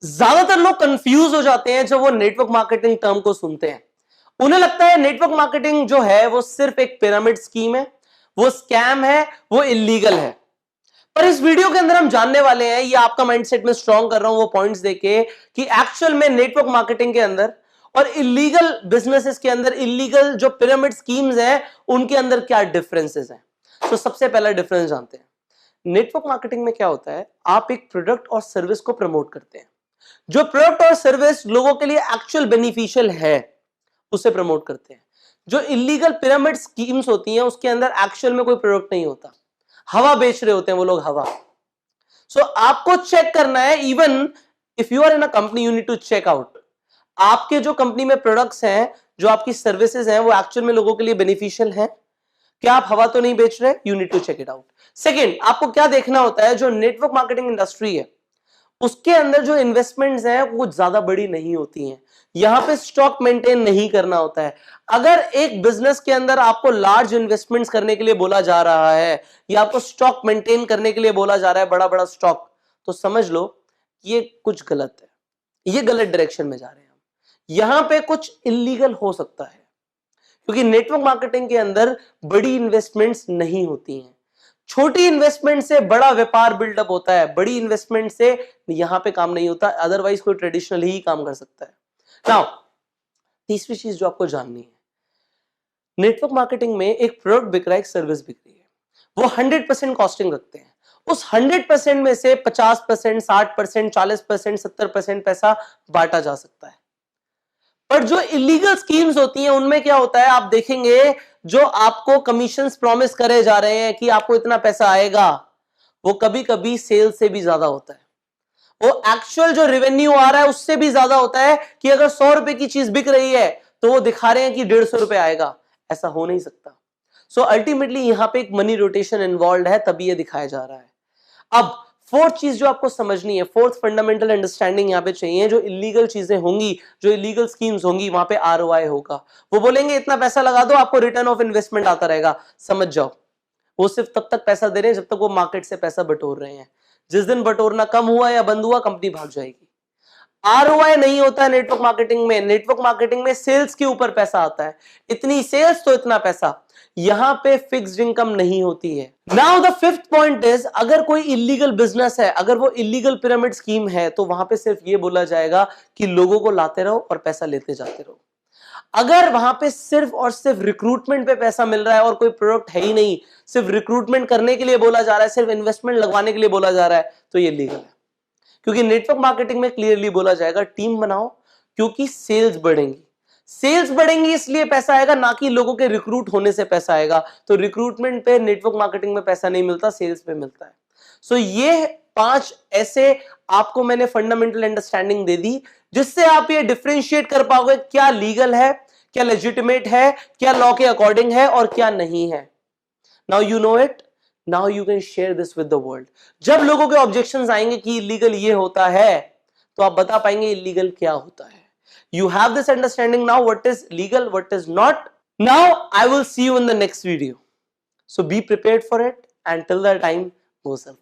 ज्यादातर लोग कंफ्यूज हो जाते हैं जब वो नेटवर्क मार्केटिंग टर्म को सुनते हैं। उन्हें लगता है नेटवर्क मार्केटिंग जो है वो सिर्फ एक पिरामिड स्कीम है, वो स्कैम है, वो इलीगल है। पर इस वीडियो के अंदर हम जानने वाले हैं, ये आपका माइंडसेट में स्ट्रॉन्ग कर रहा हूं वो पॉइंट्स देके, कि एक्चुअल में नेटवर्क मार्केटिंग के अंदर और इलीगल बिजनेसेस के अंदर, इलीगल जो पिरामिड स्कीम्स हैं उनके अंदर क्या डिफरेंसेस हैं। तो सबसे पहला डिफरेंस जानते हैं। नेटवर्क मार्केटिंग में क्या होता है, आप एक प्रोडक्ट और सर्विस को प्रमोट करते हैं। जो प्रोडक्ट और सर्विस लोगों के लिए एक्चुअल बेनिफिशियल है उसे प्रमोट करते हैं। जो इलीगल पिरामिड स्कीम्स होती हैं उसके अंदर एक्चुअल में कोई प्रोडक्ट नहीं होता, हवा बेच रहे होते हैं वो लोग, हवा। सो आपको चेक करना है, even if you are in a company you need to check out आपके जो कंपनी में प्रोडक्ट्स हैं, जो आपकी सर्विसेज हैं, वो एक्चुअल में लोगों के लिए बेनिफिशियल है, क्या आप हवा तो नहीं बेच रहे। You need to check it out. Second, आपको क्या देखना होता है, जो नेटवर्क मार्केटिंग इंडस्ट्री है उसके अंदर जो इन्वेस्टमेंट्स हैं वो कुछ ज्यादा बड़ी नहीं होती हैं। यहां पे स्टॉक मेंटेन नहीं करना होता है। अगर एक बिजनेस के अंदर आपको लार्ज इन्वेस्टमेंट्स करने के लिए बोला जा रहा है या आपको स्टॉक मेंटेन करने के लिए बोला जा रहा है, बड़ा बड़ा स्टॉक, तो समझ लो ये कुछ गलत है, ये गलत डायरेक्शन में जा रहे हैं हम। यहां पे कुछ इलीगल हो सकता है, क्योंकि नेटवर्क मार्केटिंग के अंदर बड़ी इन्वेस्टमेंट्स नहीं होती हैं। छोटी इन्वेस्टमेंट से बड़ा व्यापार बिल्डअप होता है, बड़ी इन्वेस्टमेंट से यहां पे काम नहीं होता, अदरवाइज कोई ट्रेडिशनल ही काम कर सकता है। नाउ तीसरी चीज जो आपको जाननी है, नेटवर्क मार्केटिंग में एक प्रोडक्ट बिक रहा है, एक सर्विस बिक रही है, वो 100% कॉस्टिंग रखते हैं। उस 100% में से 50%, 60%, 40%, 70% पैसा बांटा जा सकता है। पर जो इलीगल स्कीम्स होती हैं उनमें क्या होता है, आप देखेंगे जो आपको कमीशंस प्रॉमिस करे जा रहे हैं कि आपको इतना पैसा आएगा, वो कभी कभी सेल्स से भी ज्यादा होता है। वो एक्चुअल जो रेवेन्यू आ रहा है उससे भी ज्यादा होता है, कि अगर 100 रुपए की चीज बिक रही है तो वो दिखा रहे हैं कि 150 रुपए आएगा। ऐसा हो नहीं सकता। सो अल्टीमेटली यहां पे एक मनी रोटेशन इन्वॉल्व है, तभी ये दिखाया जा रहा है। अब फोर्थ चीज जो आपको समझनी है, फोर्थ फंडामेंटल अंडरस्टैंडिंग यहां पे चाहिए, जो इलीगल चीजें होंगी, जो इलीगल स्कीम्स होंगी, वहां पे आरओआई होगा। वो बोलेंगे इतना पैसा लगा दो आपको रिटर्न ऑफ इन्वेस्टमेंट आता रहेगा। समझ जाओ, वो सिर्फ तब तक पैसा दे रहे हैं जब तक वो मार्केट से पैसा बटोर रहे हैं। जिस दिन बटोरना कम हुआ या बंद हुआ, कंपनी भाग जाएगी। आरओआई नहीं होता है नेटवर्क मार्केटिंग में। नेटवर्क मार्केटिंग में सेल्स के ऊपर पैसा आता है, इतनी सेल्स तो इतना पैसा। यहां पे फिक्स्ड इनकम नहीं होती है। Now the fifth point is, अगर कोई इलीगल बिजनेस है, अगर वो इलीगल पिरामिड स्कीम है, तो वहां पे सिर्फ ये बोला जाएगा कि लोगों को लाते रहो और पैसा लेते जाते रहो। अगर वहां पे सिर्फ और सिर्फ रिक्रूटमेंट पे पैसा मिल रहा है और कोई प्रोडक्ट है ही नहीं, सिर्फ रिक्रूटमेंट करने के लिए बोला जा रहा है, सिर्फ इन्वेस्टमेंट लगवाने के लिए बोला जा रहा है, तो ये लीगल है। क्योंकि नेटवर्क मार्केटिंग में क्लियरली बोला जाएगा टीम बनाओ, क्योंकि सेल्स बढ़ेंगी। सेल्स बढ़ेंगी इसलिए पैसा आएगा, ना कि लोगों के रिक्रूट होने से पैसा आएगा। तो रिक्रूटमेंट पे नेटवर्क मार्केटिंग में पैसा नहीं मिलता, सेल्स पे मिलता है। सो ये 5 ऐसे आपको मैंने फंडामेंटल अंडरस्टैंडिंग दे दी, जिससे आप ये डिफरेंशिएट कर पाओगे क्या लीगल है, क्या लेजिटिमेट है, क्या लॉ के अकॉर्डिंग है और क्या नहीं है। Now you know it, now you can share this with the world. जब लोगों के ऑब्जेक्शंस आएंगे कि इलीगल ये होता है, तो आप बता पाएंगे इलीगल क्या होता है। You have this understanding now, what is legal, what is not. Now I will see you in the next video. So be prepared for it, and till that time, go self.